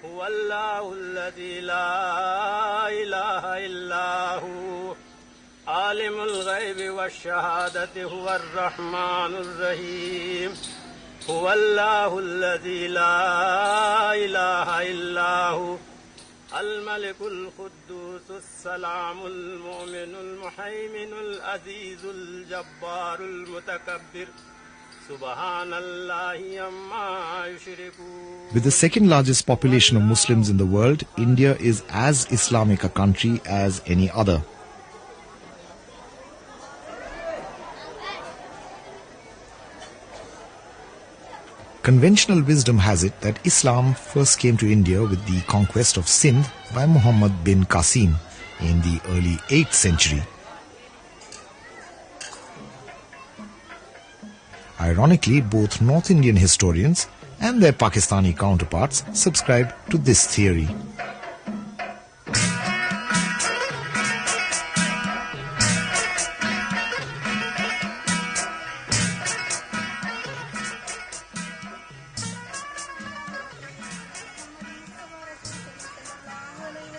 هو الله الذي لا إله إلا هو عالم الغيب والشهادة هو الرحمن الرحيم هو الله الذي لا إله إلا هو الملك القدوس السلام المؤمن المهيمن العزيز الجبار المتكبر سبحان الله عما يشركون. With the second largest population of Muslims in the world, India is as Islamic a country as any other. Conventional wisdom has it that Islam first came to India with the conquest of Sindh by Muhammad bin Qasim in the early 8th century. Ironically, both North Indian historians and their Pakistani counterparts subscribe to this theory.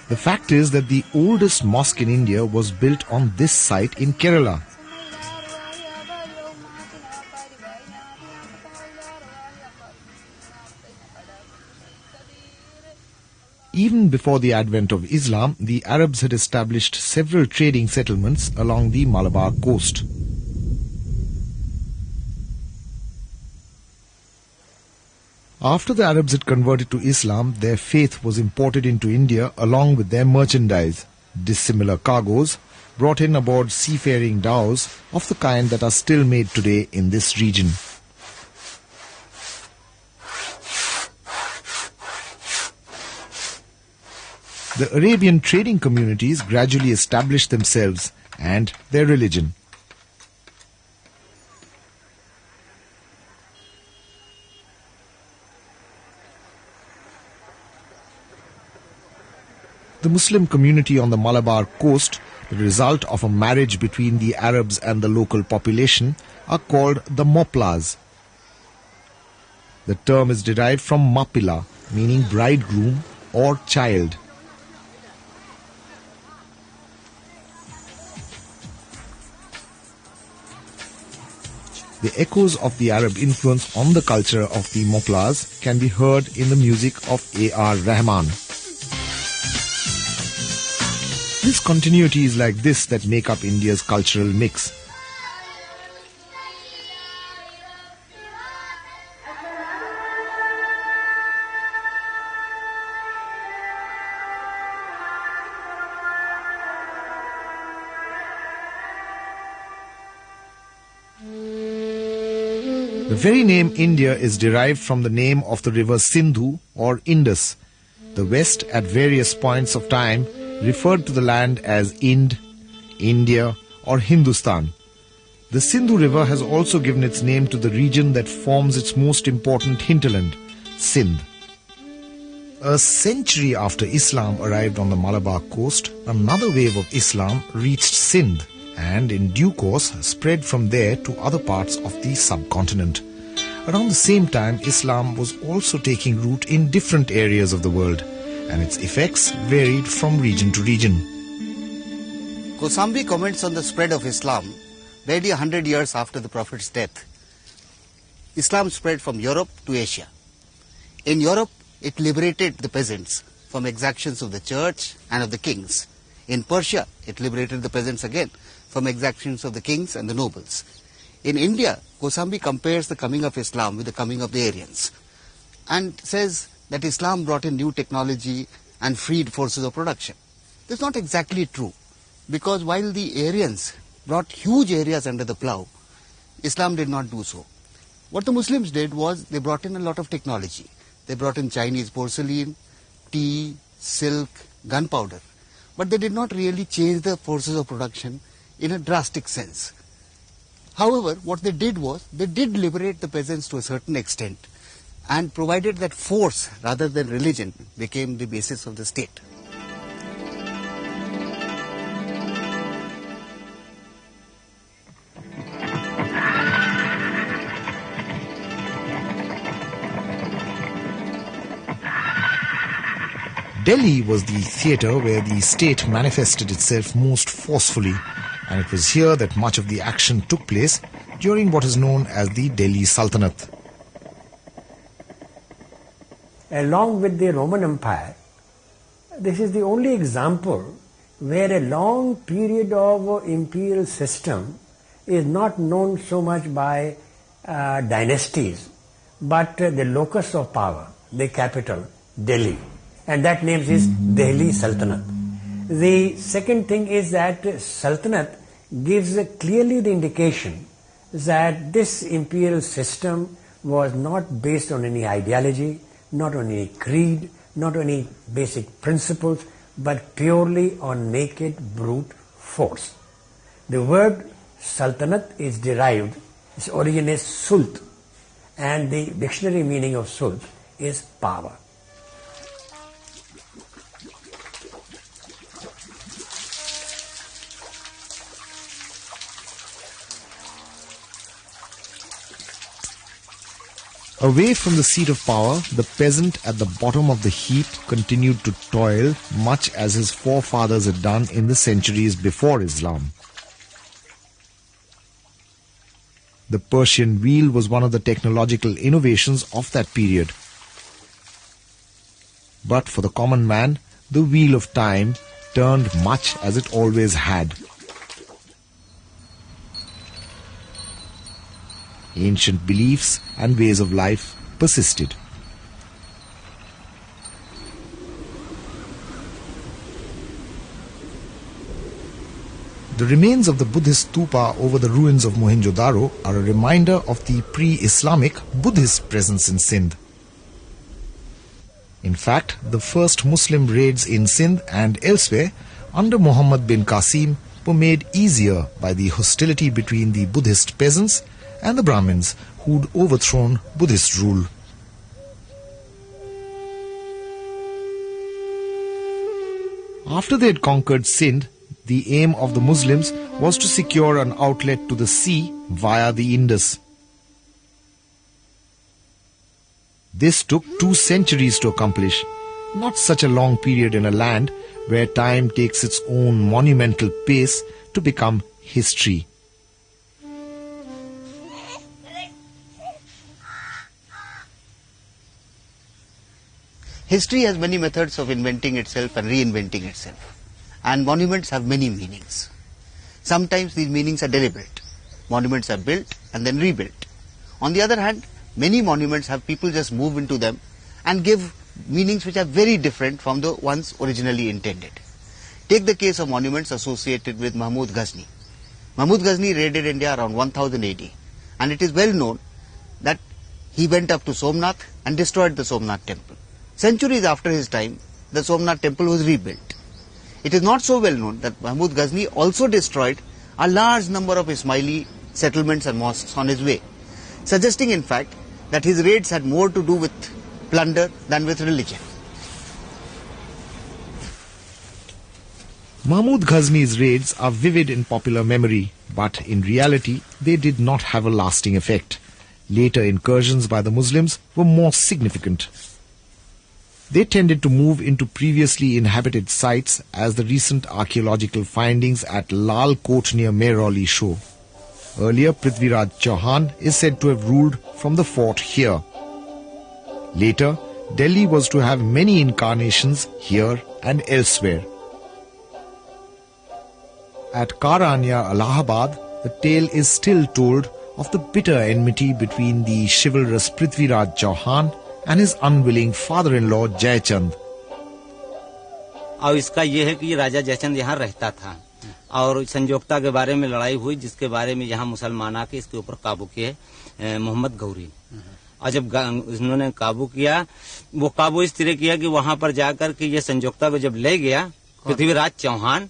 The fact is that the oldest mosque in India was built on this site in Kerala. Even before the advent of Islam, the Arabs had established several trading settlements along the Malabar coast. After the Arabs had converted to Islam, their faith was imported into India along with their merchandise. Dissimilar cargoes brought in aboard seafaring dhows of the kind that are still made today in this region. The Arabian trading communities gradually established themselves and their religion. The Muslim community on the Malabar coast, the result of a marriage between the Arabs and the local population, are called the Moplas. The term is derived from Mapila, meaning bridegroom or child. The echoes of the Arab influence on the culture of the Moplas can be heard in the music of A.R. Rahman. This continuity is like this that make up India's cultural mix. The very name India is derived from the name of the river Sindhu or Indus. The West at various points of time referred to the land as Ind, India or Hindustan. The Sindhu River has also given its name to the region that forms its most important hinterland, Sindh. A century after Islam arrived on the Malabar coast, another wave of Islam reached Sindh and in due course spread from there to other parts of the subcontinent. Around the same time, Islam was also taking root in different areas of the world, and its effects varied from region to region. Kosambi comments on the spread of Islam barely 100 years after the Prophet's death. Islam spread from Europe to Asia. In Europe, it liberated the peasants from exactions of the church and of the kings. In Persia, it liberated the peasants again from exactions of the kings and the nobles. In India, Kosambi compares the coming of Islam with the coming of the Aryans and says that Islam brought in new technology and freed forces of production. This is not exactly true, because while the Aryans brought huge areas under the plough, Islam did not do so. What the Muslims did was they brought in a lot of technology. They brought in Chinese porcelain, tea, silk, gunpowder, but they did not really change the forces of production in a drastic sense. However, what they did was they did liberate the peasants to a certain extent and provided that force rather than religion became the basis of the state. Delhi was the theatre where the state manifested itself most forcefully, and it was here that much of the action took place during what is known as the Delhi Sultanate. Along with the Roman Empire, this is the only example where a long period of imperial system is not known so much by dynasties, but the locus of power, the capital, Delhi. And that name is Delhi Sultanate. The second thing is that Sultanate gives clearly the indication that this imperial system was not based on any ideology, not on any creed, not on any basic principles, but purely on naked brute force. The word Sultanate is derived, its origin is Sult, and the dictionary meaning of Sult is power. Away from the seat of power, the peasant at the bottom of the heap continued to toil much as his forefathers had done in the centuries before Islam. The Persian wheel was one of the technological innovations of that period. But for the common man, the wheel of time turned much as it always had. Ancient beliefs and ways of life persisted. The remains of the Buddhist stupa over the ruins of Mohenjo-daro are a reminder of the pre-Islamic Buddhist presence in Sindh. In fact, the first Muslim raids in Sindh and elsewhere under Muhammad bin Qasim were made easier by the hostility between the Buddhist peasants and the Brahmins who'd overthrown Buddhist rule. After they had conquered Sindh, the aim of the Muslims was to secure an outlet to the sea via the Indus. This took 2 centuries to accomplish, not such a long period in a land where time takes its own monumental pace to become history. History has many methods of inventing itself and reinventing itself. And monuments have many meanings. Sometimes these meanings are deliberate. Monuments are built and then rebuilt. On the other hand, many monuments have people just move into them and give meanings which are very different from the ones originally intended. Take the case of monuments associated with Mahmud Ghazni. Mahmud Ghazni raided India around 1000 AD, and it is well known that he went up to Somnath and destroyed the Somnath temple. Centuries after his time, the Somnath temple was rebuilt. It is not so well known that Mahmud Ghazni also destroyed a large number of Ismaili settlements and mosques on his way, suggesting in fact that his raids had more to do with plunder than with religion. Mahmud Ghazni's raids are vivid in popular memory, but in reality they did not have a lasting effect. Later incursions by the Muslims were more significant. They tended to move into previously inhabited sites, as the recent archaeological findings at Lal Kot near Mehrauli show. Earlier, Prithviraj Chauhan is said to have ruled from the fort here. Later, Delhi was to have many incarnations here and elsewhere. At Karanya, Allahabad, the tale is still told of the bitter enmity between the chivalrous Prithviraj Chauhan and his unwilling father-in-law Jayachand. और इसका ये है कि राजा जयचंद यहाँ रहता था और संयोक्ता के बारे में लड़ाई हुई, जिसके बारे में यहाँ मुसलमान आके इसके ऊपर काबू किए मोहम्मद गौरी। और जब इन्होंने काबू किया, वो काबू इस तरह किया कि वहां पर जाकर के ये संयोक्ता को जब ले गया पृथ्वीराज चौहान,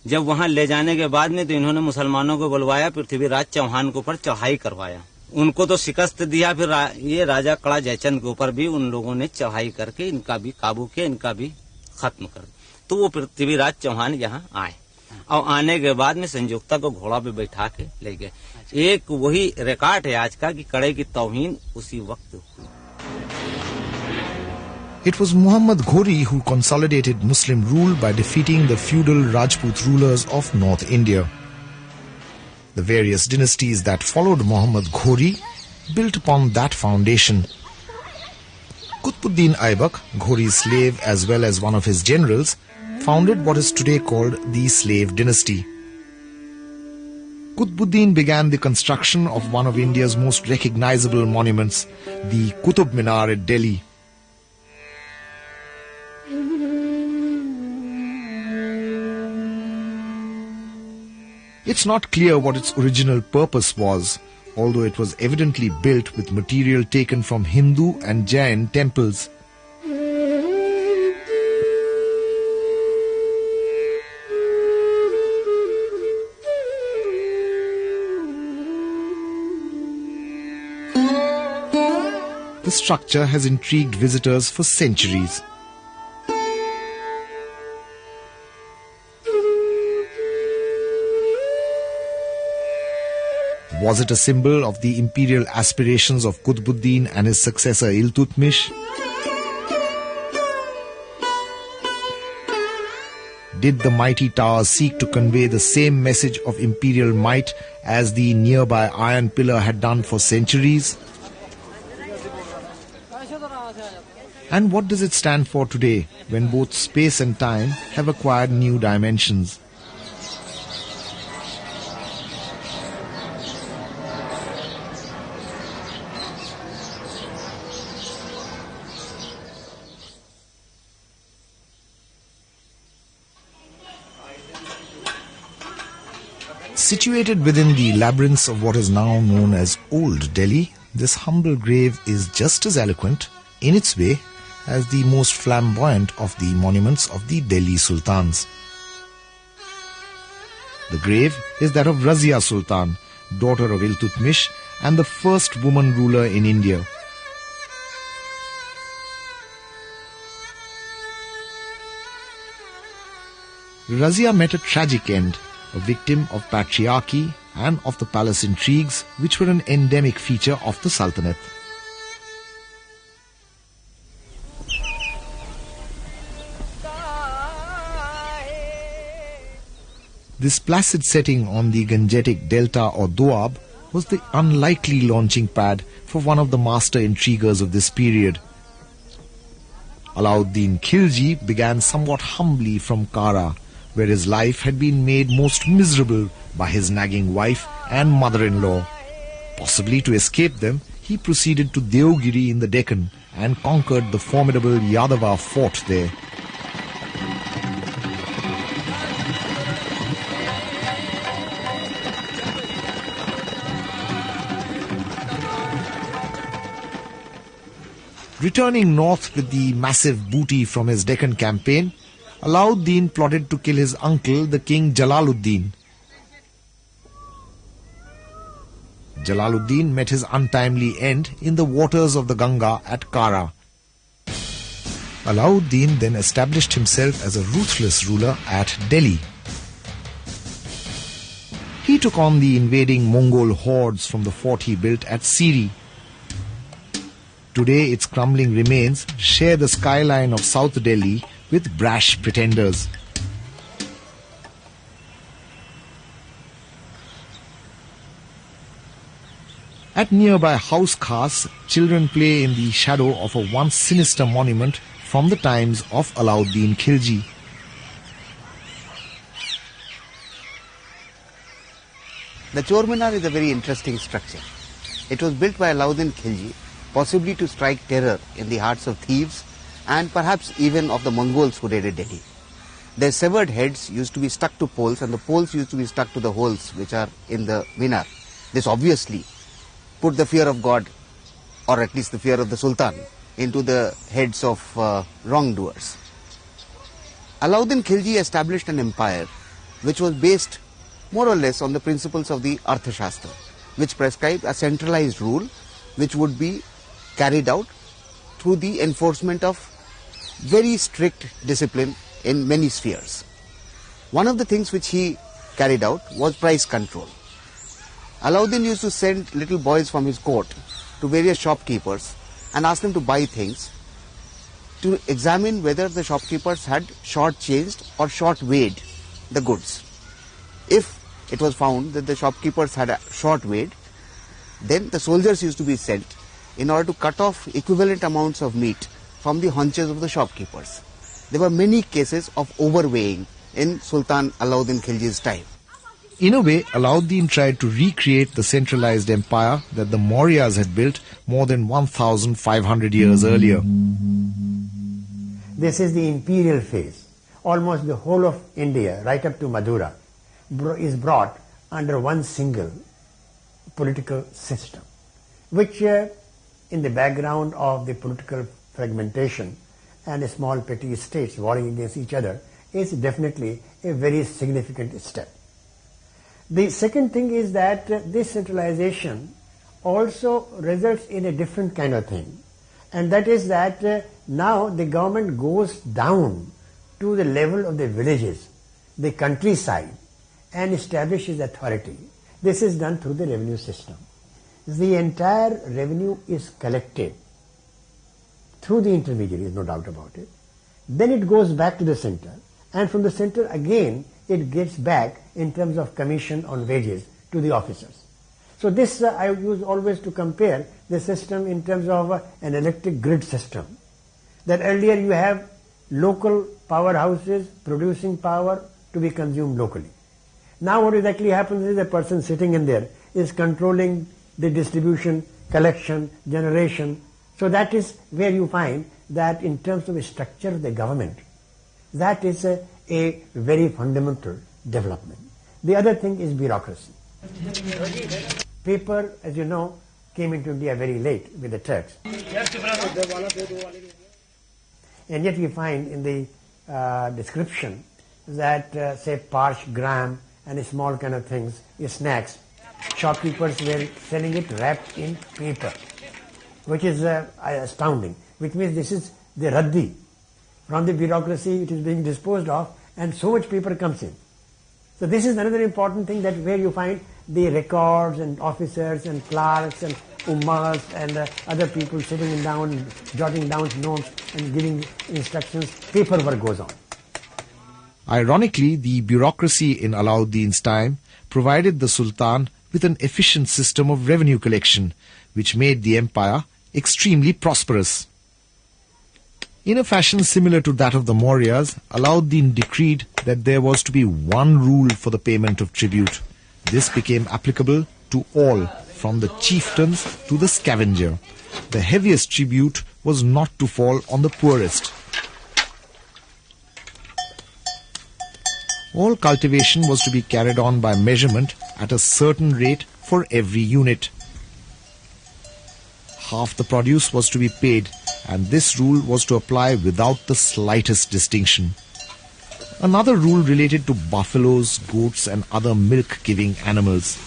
जब वहां ले जाने के बाद में तो इन्होंने मुसलमानों को बुलवाया, पृथ्वीराज चौहान के ऊपर चढ़ाई करवाया। उनको तो शिकस्त दिया, फिर ये राजा कड़ा जयचंद के ऊपर भी उन लोगों ने चढ़ाई करके इनका भी काबू किया, इनका भी खत्म कर दिया। तो वो पृथ्वीराज चौहान यहाँ आए और आने के बाद में संयोक्ता को घोड़ा पे बैठा के ले गए। एक वही रिकॉर्ड है आज का कि कड़े की तौहीन उसी वक्त हुई। It was Muhammad Ghori who consolidated Muslim rule by defeating the feudal Rajput rulers of North India. The various dynasties that followed Muhammad Ghori built upon that foundation. Qutbuddin Aibak, Ghori's slave as well as one of his generals, founded what is today called the slave dynasty. Qutbuddin began the construction of one of India's most recognizable monuments, the Qutub Minar at Delhi. It's not clear what its original purpose was, although it was evidently built with material taken from Hindu and Jain temples. The structure has intrigued visitors for centuries. Was it a symbol of the imperial aspirations of Qutbuddin and his successor Iltutmish? Did the mighty tower seek to convey the same message of imperial might as the nearby iron pillar had done for centuries? And what does it stand for today, when both space and time have acquired new dimensions? Situated within the labyrinths of what is now known as Old Delhi, this humble grave is just as eloquent, in its way, as the most flamboyant of the monuments of the Delhi Sultans. The grave is that of Razia Sultan, daughter of Iltutmish and the first woman ruler in India. Razia met a tragic end, a victim of patriarchy and of the palace intrigues which were an endemic feature of the Sultanate. This placid setting on the Gangetic Delta or Doab was the unlikely launching pad for one of the master intriguers of this period. Alauddin Khilji began somewhat humbly from Kara, where his life had been made most miserable by his nagging wife and mother-in-law. Possibly to escape them, he proceeded to Deogiri in the Deccan and conquered the formidable Yadava fort there. Returning north with the massive booty from his Deccan campaign, Alauddin plotted to kill his uncle, the king Jalaluddin. Jalaluddin met his untimely end in the waters of the Ganga at Kara. Alauddin then established himself as a ruthless ruler at Delhi. He took on the invading Mongol hordes from the fort he built at Siri. Today its crumbling remains share the skyline of South Delhi with brash pretenders. At nearby house khas, children play in the shadow of a once sinister monument from the times of Alauddin Khilji. The Chor Minar is a very interesting structure. It was built by Alauddin Khilji, possibly to strike terror in the hearts of thieves and perhaps even of the Mongols who raided Delhi. Their severed heads used to be stuck to poles, and the poles used to be stuck to the holes which are in the minar. This obviously put the fear of God, or at least the fear of the Sultan, into the heads of wrongdoers. Alauddin Khilji established an empire which was based more or less on the principles of the Arthashastra, which prescribed a centralized rule which would be carried out through the enforcement of very strict discipline in many spheres. One of the things which he carried out was price control. Alauddin used to send little boys from his court to various shopkeepers and ask them to buy things to examine whether the shopkeepers had short-changed or short-weighed the goods. If it was found that the shopkeepers had short-weighed, then the soldiers used to be sent in order to cut off equivalent amounts of meat from the haunches of the shopkeepers. There were many cases of overweighing in Sultan Alauddin Khilji's time. In a way, Alauddin tried to recreate the centralized empire that the Mauryas had built more than 1,500 years earlier. This is the imperial phase. Almost the whole of India, right up to Madura, is brought under one single political system, which in the background of the political fragmentation and small petty states warring against each other is definitely a very significant step. The second thing is that this centralization also results in a different kind of thing, and that is that now the government goes down to the level of the villages, the countryside, and establishes authority. This is done through the revenue system. The entire revenue is collected through the intermediaries, no doubt about it. Then it goes back to the center, and from the center again it gets back in terms of commission on wages to the officers. So this I use always to compare the system in terms of an electric grid system. That earlier you have local powerhouses producing power to be consumed locally. Now what exactly happens is a person sitting in there is controlling the distribution, collection, generation. So that is where you find that in terms of the structure of the government, that is a very fundamental development. The other thing is bureaucracy. Paper, as you know, came into India very late with the Turks. And yet we find in the description that say parch, gram and small kind of things, snacks, shopkeepers were selling it wrapped in paper, which is astounding, which means this is the raddi. From the bureaucracy it is being disposed of and so much paper comes in. So this is another important thing, that where you find the records and officers and clerks and ummas and other people sitting down, jotting down notes and giving instructions, paperwork goes on. Ironically, the bureaucracy in Alauddin's time provided the Sultan with an efficient system of revenue collection, which made the empire extremely prosperous. In a fashion similar to that of the Mauryas, Alauddin decreed that there was to be one rule for the payment of tribute. This became applicable to all, from the chieftains to the scavenger. The heaviest tribute was not to fall on the poorest. All cultivation was to be carried on by measurement at a certain rate for every unit. Half the produce was to be paid, and this rule was to apply without the slightest distinction. Another rule related to buffaloes, goats and other milk-giving animals.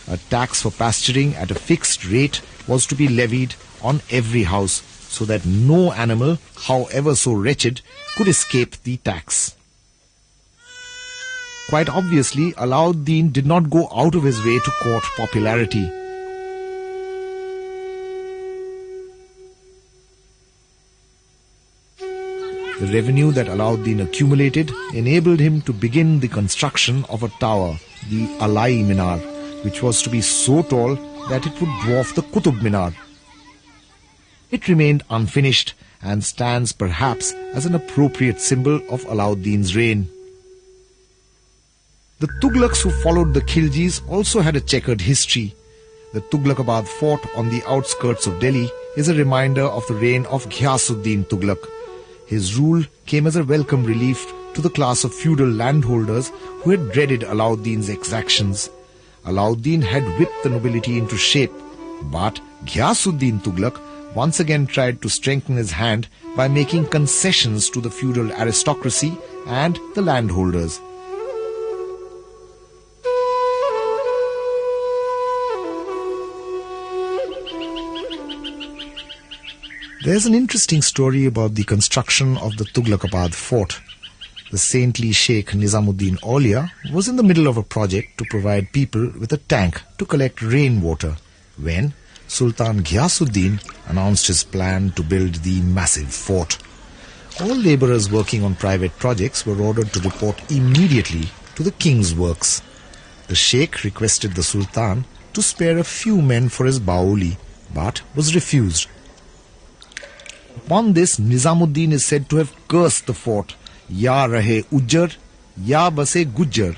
A tax for pasturing at a fixed rate was to be levied on every house, so that no animal, however so wretched, could escape the tax. Quite obviously, Alauddin did not go out of his way to court popularity. The revenue that Alauddin accumulated enabled him to begin the construction of a tower, the Alai Minar, which was to be so tall that it would dwarf the Qutub Minar. It remained unfinished and stands perhaps as an appropriate symbol of Alauddin's reign. The Tughlaqs who followed the Khiljis also had a checkered history. The Tughlaqabad fort on the outskirts of Delhi is a reminder of the reign of Ghiyasuddin Tughlaq. His rule came as a welcome relief to the class of feudal landholders who had dreaded Alauddin's exactions. Alauddin had whipped the nobility into shape, but Ghiyasuddin Tughlaq once again tried to strengthen his hand by making concessions to the feudal aristocracy and the landholders. There's an interesting story about the construction of the Tughlaqabad fort. The saintly Sheikh Nizamuddin Aulia was in the middle of a project to provide people with a tank to collect rainwater when, Sultan Ghiyasuddin announced his plan to build the massive fort. All labourers working on private projects were ordered to report immediately to the king's works. The Sheikh requested the Sultan to spare a few men for his baoli, but was refused. Upon this, Nizamuddin is said to have cursed the fort, Ya rahe ujjar, ya base gujjar.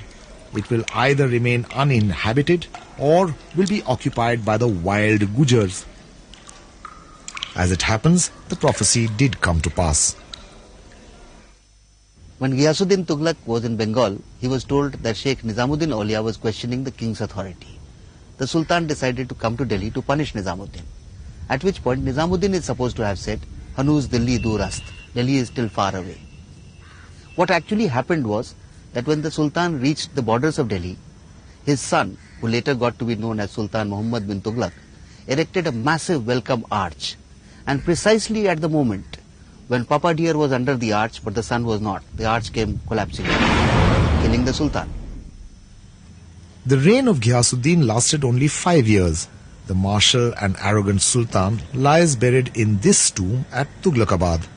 It will either remain uninhabited or will be occupied by the wild Gujars. As it happens, the prophecy did come to pass. When Ghiyasuddin Tughlaq was in Bengal, he was told that Sheikh Nizamuddin Aulia was questioning the king's authority. The Sultan decided to come to Delhi to punish Nizamuddin. At which point Nizamuddin is supposed to have said, Hanuz Delhi Durast, Delhi is still far away. What actually happened was that when the Sultan reached the borders of Delhi, his son, who later got to be known as Sultan Muhammad bin Tughlaq, erected a massive welcome arch. And precisely at the moment when Papa Deer was under the arch but the son was not, the arch came collapsing, killing the Sultan. The reign of Ghiyasuddin lasted only 5 years. The martial and arrogant Sultan lies buried in this tomb at Tughlaqabad,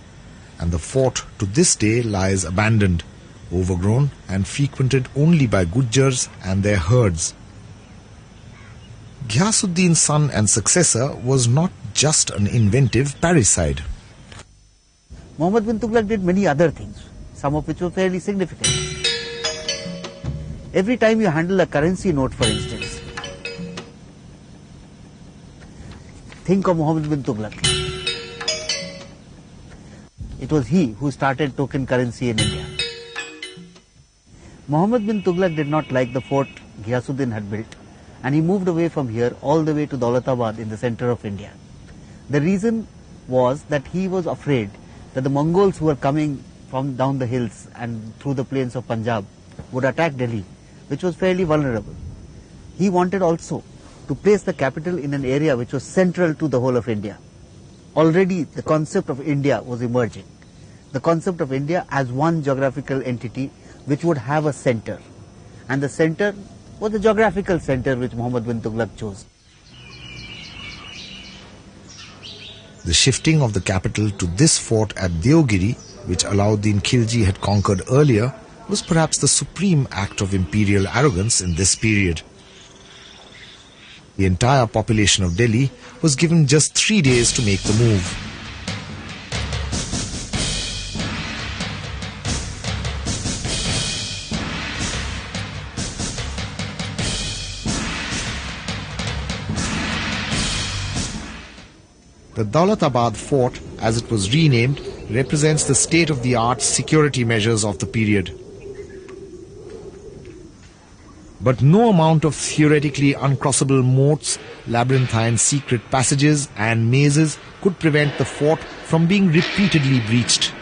and the fort to this day lies abandoned, overgrown and frequented only by Gujjars and their herds. Ghiyasuddin's son and successor was not just an inventive parricide. Muhammad bin Tughlaq did many other things, some of which were fairly significant. Every time you handle a currency note, for instance, think of Muhammad bin Tughlaq. It was he who started token currency in India. Muhammad bin Tughlaq did not like the fort Ghiyasuddin had built, and he moved away from here all the way to Daulatabad in the center of India. The reason was that he was afraid that the Mongols who were coming from down the hills and through the plains of Punjab would attack Delhi, which was fairly vulnerable. He wanted also to place the capital in an area which was central to the whole of India. Already the concept of India was emerging. The concept of India as one geographical entity which would have a center. And the center was the geographical center which Muhammad bin Tughlaq chose. The shifting of the capital to this fort at Deogiri, which Alauddin Khilji had conquered earlier, was perhaps the supreme act of imperial arrogance in this period. The entire population of Delhi was given just 3 days to make the move. The Daulatabad fort, as it was renamed, represents the state-of-the-art security measures of the period. But no amount of theoretically uncrossable moats, labyrinthine secret passages and mazes could prevent the fort from being repeatedly breached.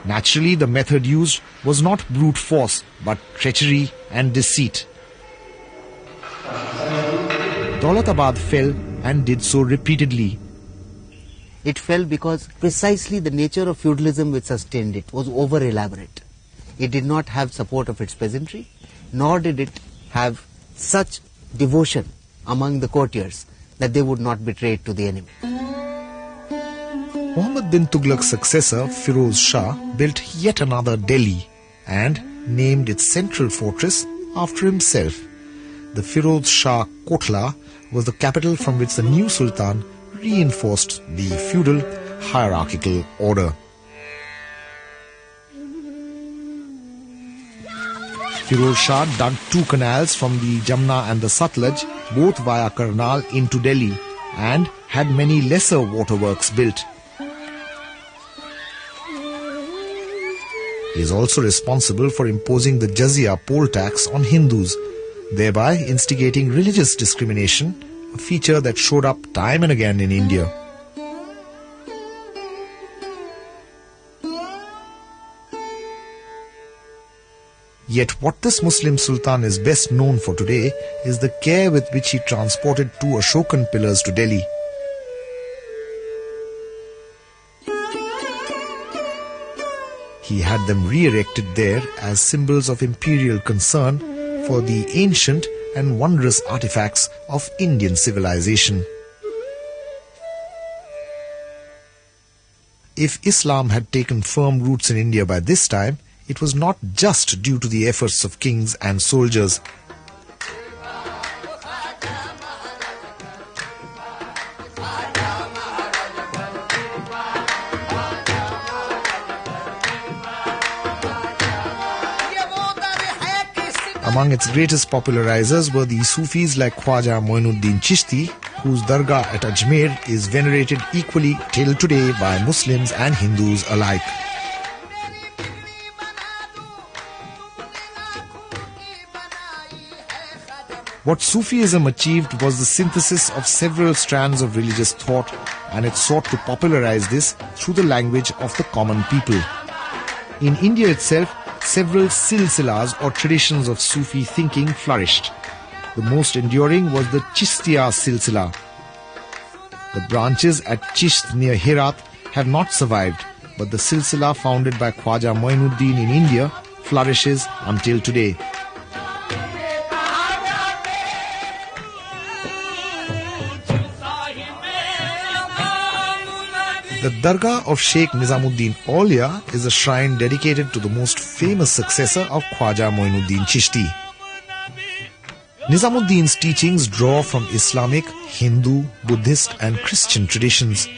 Naturally, the method used was not brute force, but treachery and deceit. Daulatabad fell and did so repeatedly. It fell because precisely the nature of feudalism which sustained it was over-elaborate. It did not have support of its peasantry, nor did it have such devotion among the courtiers that they would not betray it to the enemy. Muhammad bin Tughlaq's successor, Firoz Shah, built yet another Delhi and named its central fortress after himself. The Firoz Shah Kotla was the capital from which the new Sultan reinforced the feudal hierarchical order. Firoz Shah dug 2 canals from the Jamna and the Satluj, both via Karnal, into Delhi, and had many lesser waterworks built. He is also responsible for imposing the jizya poll tax on Hindus, thereby instigating religious discrimination, a feature that showed up time and again in India. Yet what this Muslim Sultan is best known for today is the care with which he transported 2 Ashokan pillars to Delhi. He had them re-erected there as symbols of imperial concern for the ancient and wondrous artifacts of Indian civilization. If Islam had taken firm roots in India by this time, it was not just due to the efforts of kings and soldiers. Among its greatest popularizers were the Sufis like Khwaja Moinuddin Chishti, whose dargah at Ajmer is venerated equally till today by Muslims and Hindus alike. What Sufism achieved was the synthesis of several strands of religious thought, and it sought to popularize this through the language of the common people. In India itself, several silsilas or traditions of Sufi thinking flourished. The most enduring was the Chishtiya silsila. The branches at Chisht near Herat have not survived, but the silsila founded by Khwaja Moinuddin in India flourishes until today. The Dargah of Sheikh Nizamuddin Aulia is a shrine dedicated to the most famous successor of Khwaja Moinuddin Chishti. Nizamuddin's teachings draw from Islamic, Hindu, Buddhist and Christian traditions.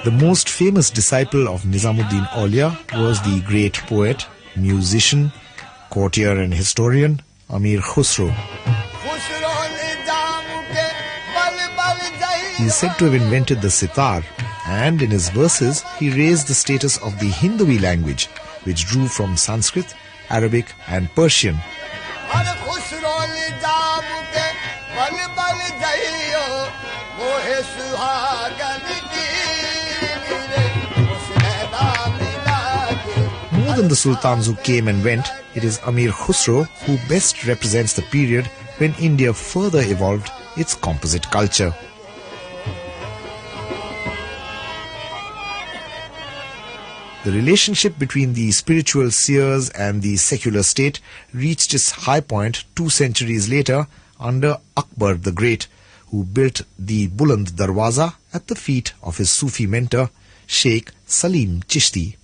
The most famous disciple of Nizamuddin Aulia was the great poet, musician, courtier and historian Amir Khusro. He is said to have invented the sitar, and in his verses he raised the status of the Hindu language, which drew from Sanskrit, Arabic and Persian. More than the sultans who came and went, it is Amir Khusro who best represents the period when India further evolved its composite culture. The relationship between the spiritual seers and the secular state reached its high point 2 centuries later under Akbar the Great, who built the Buland Darwaza at the feet of his Sufi mentor, Sheikh Salim Chishti.